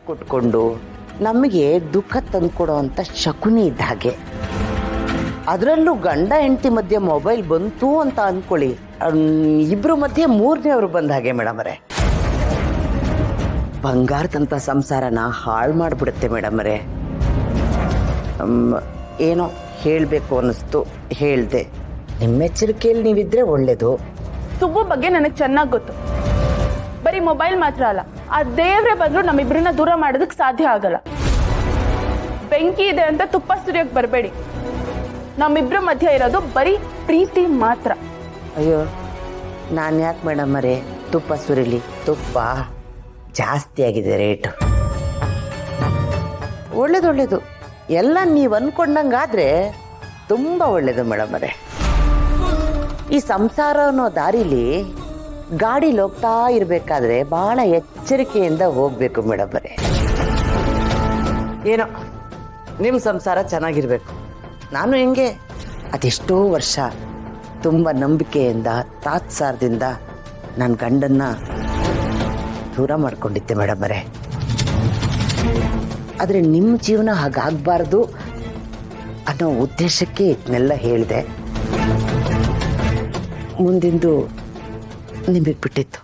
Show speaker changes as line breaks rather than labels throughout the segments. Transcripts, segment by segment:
ಕೊಟ್ಕೊಂಡು ನಮಗೆ ದುಃಖ ತಂದ್ಕೊಡೋವಂಥ ಶಕುನಿ ಇದ್ದ ಹಾಗೆ. ಅದರಲ್ಲೂ ಗಂಡ ಹೆಂಡತಿ ಮಧ್ಯೆ ಮೊಬೈಲ್ ಬಂತು ಅಂತ ಅಂದ್ಕೊಳ್ಳಿ, ಇಬ್ರು ಮಧ್ಯೆ ಮೂರನೇವ್ರು ಬಂದ ಹಾಗೆ ಮೇಡಮರೇ. ಬಂಗಾರದಂಥ ಸಂಸಾರನ ಹಾಳು ಮಾಡಿಬಿಡುತ್ತೆ ಮೇಡಮರೇ. ಏನೋ ಹೇಳಬೇಕು ಅನ್ನಿಸ್ತು, ಹೇಳ್ದೆ. ನಿಮ್ಮ ಎಚ್ಚರಿಕೆಯಲ್ಲಿ ನೀವಿದ್ರೆ ಒಳ್ಳೇದು.
ಸುಬ್ಬು ಬಗ್ಗೆ ನನಗೆ ಚೆನ್ನಾಗಿ ಗೊತ್ತು. ಬರೀ ಮೊಬೈಲ್ ಮಾತ್ರ ಅಲ್ಲ, ಆ ದೇವ್ರೆ ಬಂದ್ರು ನಮ್ಮಿಬ್ರನ್ನ ದೂರ ಮಾಡೋದಕ್ಕೆ ಸಾಧ್ಯ ಆಗಲ್ಲ. ಬೆಂಕಿ ಇದೆ ಅಂತ ತುಪ್ಪ ಸುರಿಯೋಕೆ ಬರಬೇಡಿ. ನಮ್ಮಿಬ್ರ ಮಧ್ಯೆ ಇರೋದು ಬರೀ ಪ್ರೀತಿ ಮಾತ್ರ.
ಅಯ್ಯೋ, ನಾನು ಯಾಕೆ ಮೇಡಮರೇ ತುಪ್ಪ ಸುರಿಲಿ? ತುಪ್ಪ ಜಾಸ್ತಿ ಆಗಿದೆ ರೇಟು. ಒಳ್ಳೇದು ಎಲ್ಲ ನೀವು ಅಂದ್ಕೊಂಡಂಗಾದ್ರೆ ತುಂಬ ಒಳ್ಳೇದು ಮೇಡಮರೇ. ಈ ಸಂಸಾರ ಅನ್ನೋ ದಾರಿಲಿ ಗಾಡೀಲಿ ಹೋಗ್ತಾ ಇರಬೇಕಾದ್ರೆ ಬಹಳ ಎಚ್ಚರಿಕೆಯಿಂದ ಹೋಗ್ಬೇಕು ಮೇಡಮರೇ. ಏನೋ ನಿಮ್ಮ ಸಂಸಾರ ಚೆನ್ನಾಗಿರ್ಬೇಕು. ನಾನು ಹೆಂಗೆ ಅದೆಷ್ಟೋ ವರ್ಷ ತುಂಬ ನಂಬಿಕೆಯಿಂದ ತಾತ್ಸಾರದಿಂದ ನನ್ನ ಗಂಡನ್ನ ದೂರ ಮಾಡ್ಕೊಂಡಿದ್ದೆ ಮೇಡಮರೇ. ಆದರೆ ನಿಮ್ಮ ಜೀವನ ಹಾಗಾಗಬಾರ್ದು ಅನ್ನೋ ಉದ್ದೇಶಕ್ಕೆ ಇದನ್ನೆಲ್ಲ ಹೇಳಿದೆ. ಮುಂದಿಂದು ನಿಮಗೆ ಬಿಟ್ಟಿತ್ತು.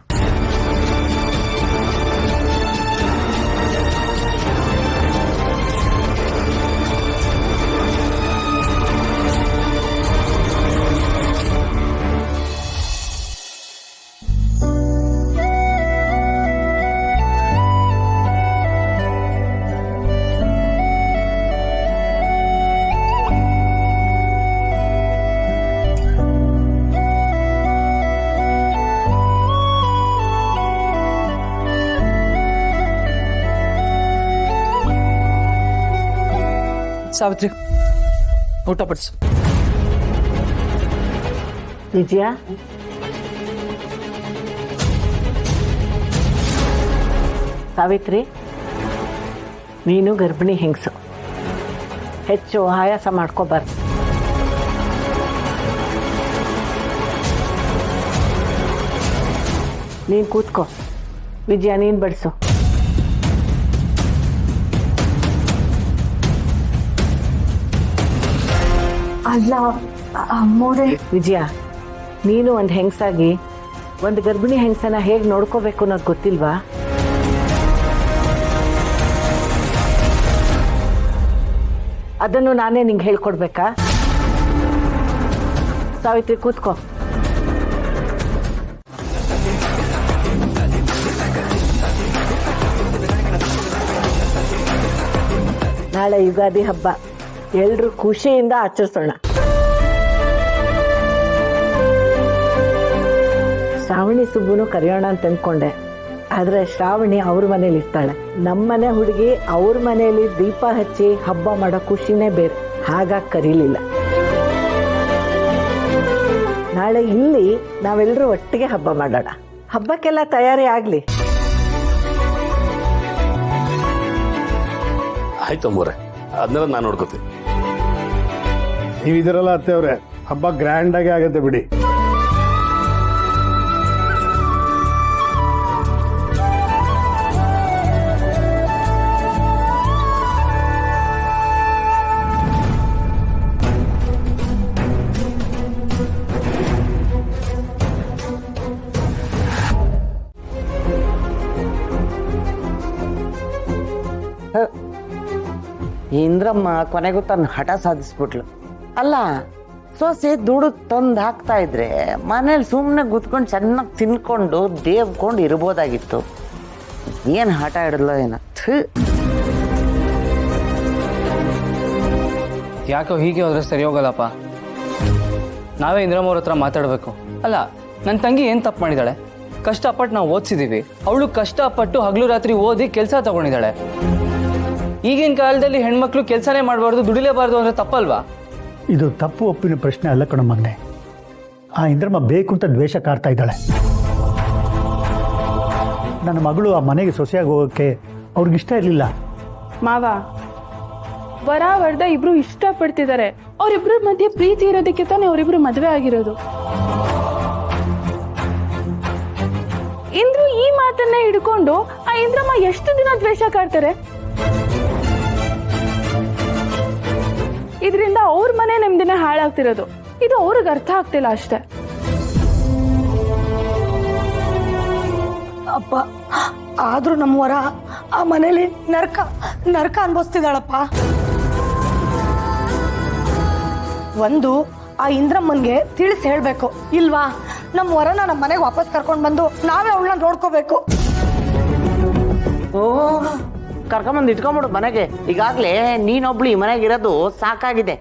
ಸಾವಿತ್ರಿ, ಊಟ ಪಡಿಸು.
ವಿಜಯ,
ಸಾವಿತ್ರಿ, ನೀನು ಗರ್ಭಿಣಿ ಹೆಂಗಸು, ಹೆಚ್ಚು ಆಯಾಸ ಮಾಡ್ಕೋಬಾರ್ದು. ನೀನು ಕೂತ್ಕೋ. ವಿಜಯ, ನೀನು ಬಡಿಸು.
ಅಲ್ಲ ಅಮ್ಮೋರೆ.
ವಿಜಯ, ನೀನು ಒಂದು ಹೆಂಗಸಾಗಿ ಒಂದು ಗರ್ಭಿಣಿ ಹೆಂಗಸನ ಹೇಗೆ ನೋಡ್ಕೋಬೇಕು ಅನ್ನೋದು ಗೊತ್ತಿಲ್ವಾ? ಅದನ್ನು ನಾನೇ ನಿಂಗೆ ಹೇಳ್ಕೊಡ್ಬೇಕಾ? ಸಾವಿತ್ರಿ, ಕೂತ್ಕೋ. ನಾಳೆ ಯುಗಾದಿ ಹಬ್ಬ, ಎಲ್ರೂ ಖುಷಿಯಿಂದ ಆಚರಿಸೋಣ. ಶ್ರಾವಣಿ ಸುಬ್ಬುನು ಕರೆಯೋಣ ಅಂತ ಅಂದ್ಕೊಂಡೆ, ಆದ್ರೆ ಶ್ರಾವಣಿ ಅವ್ರ ಮನೇಲಿ ಇರ್ತಾಳೆ. ನಮ್ಮನೆ ಹುಡುಗಿ ಅವ್ರ ಮನೆಯಲ್ಲಿ ದೀಪ ಹಚ್ಚಿ ಹಬ್ಬ ಮಾಡೋ ಖುಷಿನೇ ಬೇರೆ, ಹಾಗಾಗಿ ಕರೀಲಿಲ್ಲ. ನಾಳೆ ಇಲ್ಲಿ ನಾವೆಲ್ಲರೂ ಒಟ್ಟಿಗೆ ಹಬ್ಬ ಮಾಡೋಣ. ಹಬ್ಬಕ್ಕೆಲ್ಲ ತಯಾರಿ ಆಗ್ಲಿ.
ಆಯ್ತು ಅಮ್ಮೋರೆ, ಅದನ್ನೆಲ್ಲ ನಾನು ನೋಡ್ಕೋತೀನಿ.
ನೀವಿದಿರಲ್ಲ ಅತ್ತೆ ಅವ್ರೆ, ಹಬ್ಬ ಗ್ರ್ಯಾಂಡ್ ಆಗಿ ಆಗತ್ತೆ ಬಿಡಿ.
ಇಂದ್ರಮ್ಮ ಕೊನೆಗೂ ತನ್ನ ಹಠ ಸಾಧಿಸ್ಬಿಟ್ಲು. ಅಲ್ಲ, ಸೊಸೆ ದುಡ್ಡು ತಂದು ಹಾಕ್ತಾ ಇದ್ರೆ ಮನೇಲಿ ಸುಮ್ಮನೆ ಗುತ್ಕೊಂಡು ಚೆನ್ನಾಗಿ ತಿನ್ಕೊಂಡು ದೇವ್ಕೊಂಡು ಇರ್ಬೋದಾಗಿತ್ತು. ಏನು ಹಠ ಹಿಡಿದ್ಲ ಏನ?
ಯಾಕೋ ಹೀಗೆ ಹೋದ್ರೆ ಸರಿ ಹೋಗಲ್ಲಪ್ಪ. ನಾವೇ ಇಂದ್ರಮ್ಮವ್ರ ಹತ್ರ ಮಾತಾಡಬೇಕು. ಅಲ್ಲ, ನನ್ನ ತಂಗಿ ಏನು ತಪ್ಪು ಮಾಡಿದಾಳೆ? ಕಷ್ಟಪಟ್ಟು ನಾವು ಓದಿಸಿದೀವಿ, ಅವಳು ಕಷ್ಟಪಟ್ಟು ಹಗಲು ರಾತ್ರಿ ಓದಿ ಕೆಲಸ ತಗೊಂಡಿದ್ದಾಳೆ. ಈಗಿನ ಕಾಲದಲ್ಲಿ ಹೆಣ್ಮಕ್ಳು ಕೆಲಸನೇ ಮಾಡಬಾರ್ದು, ದುಡಿಲೇಬಾರ್ದು ಅಂದ್ರೆ ತಪ್ಪಲ್ವಾ?
ಇದು ತಪ್ಪು ಒಪ್ಪಿನ ಪ್ರಶ್ನೆ ಅಲ್ಲ ಕಣ ಮಗನೆ. ಆ ಇಂದ್ರಮ್ಮ ಬೇಕು ಅಂತ ದ್ವೇಷ ಕಾಡ್ತಾ ಇದ್ದಾಳೆ. ನನ್ನ ಮಗಳು ಆ ಮನೆಗೆ ಸೊಸೆಯಾಗಿ ಹೋಗೋಕ್ಕೆ ಅವ್ರಿಗಿಷ್ಟ ಇರಲಿಲ್ಲ.
ಮಾವ, ವರ ವರ್ದ ಇಬ್ರು ಇಷ್ಟಪಡ್ತಿದ್ದಾರೆ. ಅವರಿಬ್ರ ಮಧ್ಯೆ ಪ್ರೀತಿ ಇರೋದಕ್ಕೆ ತಾನೇ ಅವರಿಬ್ರು ಮದುವೆ ಆಗಿರೋದು. ಇಂದ್ರು ಈ ಮಾತನ್ನ ಮಾತನ್ನೇ ಹಿಡ್ಕೊಂಡು ಆ ಇಂದ್ರಮ್ಮ ಎಷ್ಟು ದಿನ ದ್ವೇಷ ಕಾಡ್ತಾರೆ? ಇದರಿಂದ ಅವ್ರ ಮನೆ ನೆಮ್ಮದಿನೇ ಹಾಳಾಗ್ತಿರೋದು. ಇದು ಅವ್ರಿಗೆ ಅರ್ಥ ಆಗ್ತಿಲ್ಲ ಅಷ್ಟೇ.
ಅಪ್ಪ, ಆದ್ರೂ ನಮ್ಮ ವರ ಆ ಮನೇಲಿ ನರಕ ಅನ್ಭವಿಸ್ತಿದ್ದಾಳಪ್ಪ. ಒಂದು, ಆ ಇಂದ್ರಮ್ಮನ್ಗೆ ತಿಳಿಸಿ ಹೇಳ್ಬೇಕು, ಇಲ್ವಾ ನಮ್ಮ ವರನ ನಮ್ಮ ಮನೆಗೆ ವಾಪಸ್ ಕರ್ಕೊಂಡು ಬಂದು ನಾವೇ ಅವಳನ್ನ ನೋಡ್ಕೋಬೇಕು.
ಓ, ಕರ್ಕೊಂಬಂದು ಇಟ್ಕೊಂಬಿಡು ಮನೆಗೆ. ಈಗಾಗ್ಲೇ ನೀನೊಬ್ಳು ಈ ಮನೆಗಿರೋದು ಸಾಕಾಗಿದೆ.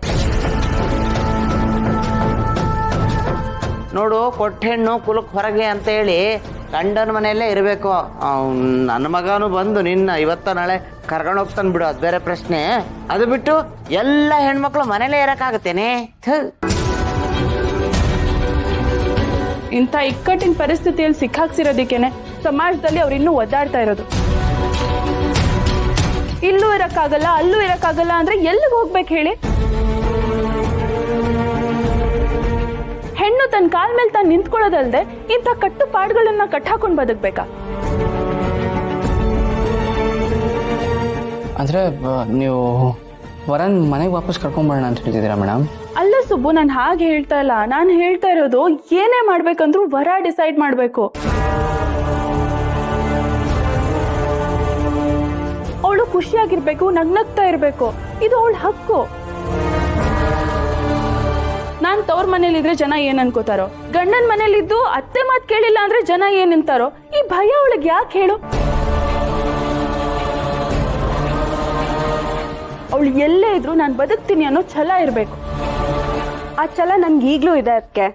ನೋಡು, ಕೊಟ್ಟ ಹೆಣ್ಣು ಕುಲಕ್ ಹೊರಗೆ ಅಂತ ಹೇಳಿ ಗಂಡನ ಮನೆಯಲ್ಲೇ ಇರಬೇಕು. ನನ್ನ ಮಗನು ಬಂದು ನಿನ್ನ ಇವತ್ತ ನಾಳೆ ಕರ್ಕೊಂಡು ಹೋಗ್ತಾನೆ ಬಿಡು, ಅದು ಬೇರೆ ಪ್ರಶ್ನೆ. ಅದು ಬಿಟ್ಟು ಎಲ್ಲ ಹೆಣ್ಮಕ್ಳು ಮನೇಲೇ ಇರಕ್ಕಾಗತ್ತೇನೆ?
ಇಂಥ ಇಕ್ಕಟ್ಟಿನ ಪರಿಸ್ಥಿತಿಯಲ್ಲಿ ಸಿಕ್ಕಾಕ್ಸಿರೋದಕ್ಕೇನೆ ಸಮಾಜದಲ್ಲಿ ಅವ್ರು ಇನ್ನೂ ಒದ್ದಾಡ್ತಾ ಇರೋದು. ಇಲ್ಲೂ ಇರಕ್ಕಾಗಲ್ಲ, ಅಲ್ಲೂ ಇರಕ್ಕಾಗಲ್ಲ ಅಂದ್ರೆ ಎಲ್ಲಿಗೆ ಹೋಗ್ಬೇಕು ಹೇಳಿ? ಹೆಣ್ಣು ತನ್ನ ಕಾಲ್ ಮೇಲೆ ತಾನು ನಿಂತ್ಕೊಳ್ಳೋದಲ್ದೆ ಇಂಥ ಕಟ್ಟುಪಾಡುಗಳನ್ನ ಕಟ್ಟಾಕೊಂಡು ಬದುಕ್ಬೇಕಾ?
ಅಂದ್ರೆ ನೀವು ವರನ್ ಮನೆಗೆ ವಾಪಸ್ ಕರ್ಕೊಂಬರೋಣ ಅಂತ ಹೇಳ್ತಿದ್ದೀರಾ ಮೇಡಮ್?
ಅಲ್ಲ ಸುಬ್ಬು, ನಾನು ಹಾಗೆ ಹೇಳ್ತಾ ಇಲ್ಲ. ನಾನು ಹೇಳ್ತಾ ಇರೋದು, ಏನೇ ಮಾಡ್ಬೇಕಂದ್ರೂ ವರ ಡಿಸೈಡ್ ಮಾಡ್ಬೇಕು. ಅವಳು ಖುಷಿಯಾಗಿರ್ಬೇಕು, ನಗ್ನಗ್ತಾ ಇರ್ಬೇಕು, ಇದು ಅವಳ ಹಕ್ಕು. ನಾನ್ ತವ್ರ ಮನೇಲಿದ್ರೆ ಜನ ಏನ್ ಅನ್ಕೋತಾರೋ, ಗಂಡನ ಮನೇಲಿದ್ದು ಅತ್ತೆ ಮಾತು ಕೇಳಿಲ್ಲ ಅಂದ್ರೆ ಜನ ಏನ್ ಅಂತಾರೋ, ಈ ಭಯ ಅವಳಿಗೆ ಯಾಕೆ ಹೇಳು? ಅವಳು ಎಲ್ಲೇ ಇದ್ರು ನಾನು ಬದುಕ್ತೀನಿ ಅನ್ನೋ ಛಲ ಇರ್ಬೇಕು.
ಆ ಛಲ ನನ್ಗೆ ಈಗ್ಲೂ ಇದೆ ಅದಕ್ಕೆ.